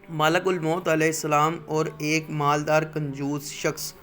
ملک الموت علیہ السلام اور ایک مالدار کنجوس شخص۔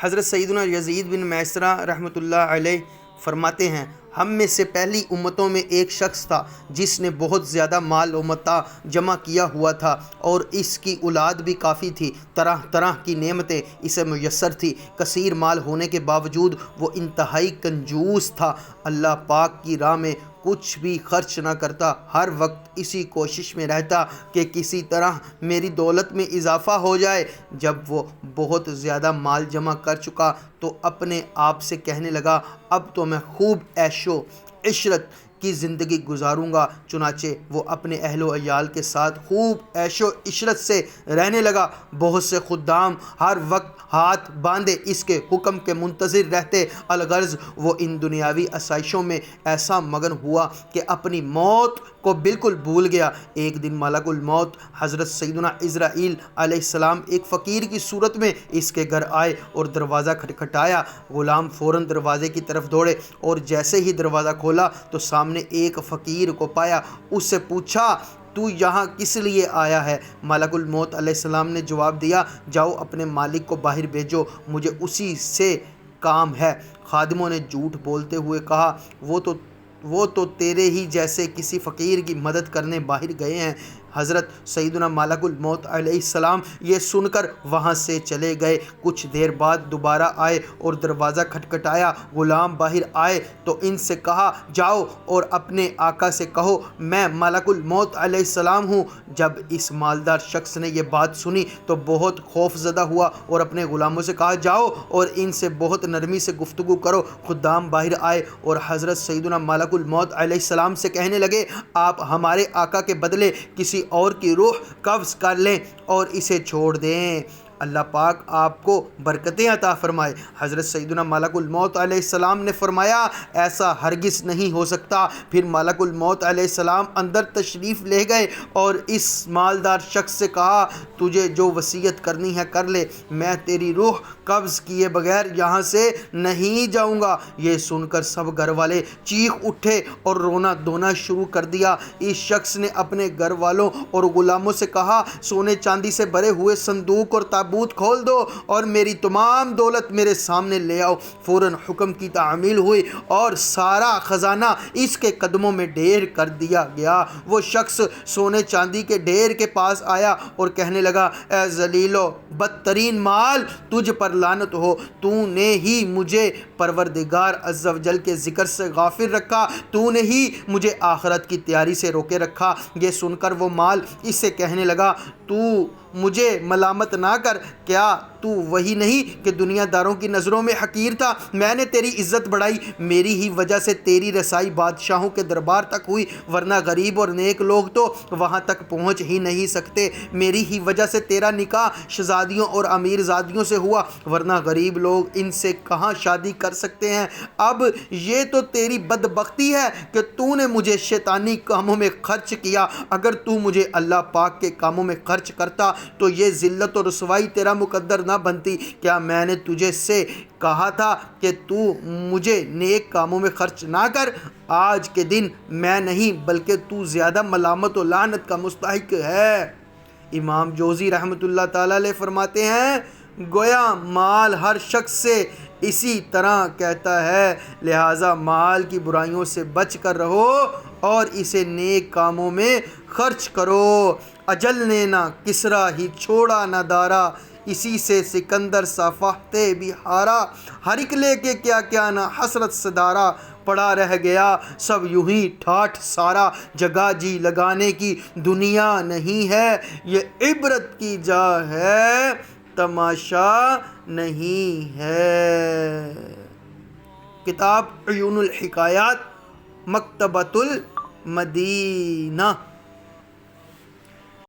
حضرت سیدنا یزید بن میسرہ رحمۃ اللہ علیہ فرماتے ہیں، ہم میں سے پہلی امتوں میں ایک شخص تھا جس نے بہت زیادہ مال و متاع جمع کیا ہوا تھا اور اس کی اولاد بھی کافی تھی۔ طرح طرح کی نعمتیں اسے میسر تھیں۔ کثیر مال ہونے کے باوجود وہ انتہائی کنجوس تھا، اللہ پاک کی راہ میں کچھ بھی خرچ نہ کرتا، ہر وقت اسی کوشش میں رہتا کہ کسی طرح میری دولت میں اضافہ ہو جائے۔ جب وہ بہت زیادہ مال جمع کر چکا تو اپنے آپ سے کہنے لگا، اب تو میں خوب عیش و عشرت کی زندگی گزاروں گا۔ چنانچہ وہ اپنے اہل و عیال کے ساتھ خوب عیش و عشرت سے رہنے لگا۔ بہت سے خدام ہر وقت ہاتھ باندھے اس کے حکم کے منتظر رہتے، الغرض وہ ان دنیاوی آسائشوں میں ایسا مگن ہوا کہ اپنی موت کو بالکل بھول گیا۔ ایک دن ملک الموت حضرت سیدنا عزرائیل علیہ السلام ایک فقیر کی صورت میں اس کے گھر آئے اور دروازہ کھٹکھٹایا۔ غلام فوراً دروازے کی طرف دوڑے اور جیسے ہی دروازہ کھولا تو سامنے ایک فقیر کو پایا۔ اس سے پوچھا، تو یہاں کس لیے آیا ہے؟ ملک الموت علیہ السلام نے جواب دیا، جاؤ اپنے مالک کو باہر بھیجو، مجھے اسی سے کام ہے۔ خادموں نے جھوٹ بولتے ہوئے کہا، وہ تو تیرے ہی جیسے کسی فقیر کی مدد کرنے باہر گئے ہیں۔ حضرت سیدنا ملک الموت علیہ السلام یہ سن کر وہاں سے چلے گئے۔ کچھ دیر بعد دوبارہ آئے اور دروازہ کھٹکھٹایا۔ غلام باہر آئے تو ان سے کہا، جاؤ اور اپنے آقا سے کہو میں ملک الموت علیہ السلام ہوں۔ جب اس مالدار شخص نے یہ بات سنی تو بہت خوف زدہ ہوا اور اپنے غلاموں سے کہا، جاؤ اور ان سے بہت نرمی سے گفتگو کرو۔ خدام باہر آئے اور حضرت سیدنا ملک الموت علیہ السلام سے کہنے لگے، آپ ہمارے آقا کے بدلے کسی اور کی روح قبض کر لیں اور اسے چھوڑ دیں، اللہ پاک آپ کو برکتیں عطا فرمائے۔ حضرت سیدنا ملک الموت علیہ السلام نے فرمایا، ایسا ہرگز نہیں ہو سکتا۔ پھر ملک الموت علیہ السلام اندر تشریف لے گئے اور اس مالدار شخص سے کہا، تجھے جو وصیت کرنی ہے کر لے، میں تیری روح قبض کیے بغیر یہاں سے نہیں جاؤں گا۔ یہ سن کر سب گھر والے چیخ اٹھے اور رونا دھونا شروع کر دیا۔ اس شخص نے اپنے گھر والوں اور غلاموں سے کہا، سونے چاندی سے بھرے ہوئے صندوق اور تابوت کھول دو اور میری تمام دولت میرے سامنے لے آؤ۔ فوراً حکم کی تعمیل ہوئی اور سارا خزانہ اس کے قدموں میں ڈھیر کر دیا گیا۔ وہ شخص سونے چاندی کے ڈھیر کے پاس آیا اور کہنے لگا، اے ذلیل و بدترین مال، تجھ پر لعنت ہو، تو نے ہی مجھے پروردگار عز و جل کے ذکر سے غافل رکھا، تو نے ہی مجھے آخرت کی تیاری سے روکے رکھا۔ یہ سن کر وہ مال اس سے کہنے لگا، تو مجھے ملامت نہ کر، کیا تو وہی نہیں کہ دنیا داروں کی نظروں میں حقیر تھا؟ میں نے تیری عزت بڑھائی، میری ہی وجہ سے تیری رسائی بادشاہوں کے دربار تک ہوئی، ورنہ غریب اور نیک لوگ تو وہاں تک پہنچ ہی نہیں سکتے۔ میری ہی وجہ سے تیرا نکاح شہزادیوں اور امیر زادیوں سے ہوا، ورنہ غریب لوگ ان سے کہاں شادی کر سکتے ہیں۔ اب یہ تو تیری بدبختی ہے کہ تو نے مجھے شیطانی کاموں میں خرچ کیا، اگر تو مجھے اللہ پاک کے کاموں میں خرچ کرتا تو یہ ذلت و رسوائی تیرا مقدر نہ بنتی۔ کیا میں نے تجھے سے کہا تھا کہ تو مجھے نیک کاموں میں خرچ نہ کر؟ آج کے دن میں نہیں بلکہ تو زیادہ ملامت و لعنت کا مستحق ہے۔ امام جوزی رحمۃ اللہ تعالی علیہ فرماتے ہیں، گویا مال ہر شخص سے اسی طرح کہتا ہے، لہٰذا مال کی برائیوں سے بچ کر رہو اور اسے نیک کاموں میں خرچ کرو۔ اجل نے نہ کسریٰ ہی چھوڑا نہ دارا، اسی سے سکندر سا فاتح بھی ہارا، ہر ایک لے کے کیا کیا نہ حسرت سے دارا، پڑا رہ گیا سب یوں ہی ٹھاٹھ سارا، جگہ جی لگانے کی دنیا نہیں ہے، یہ عبرت کی جا ہے تماشا نہیں ہے۔ کتاب عیون الحکایات، مکتبۃ المدینہ۔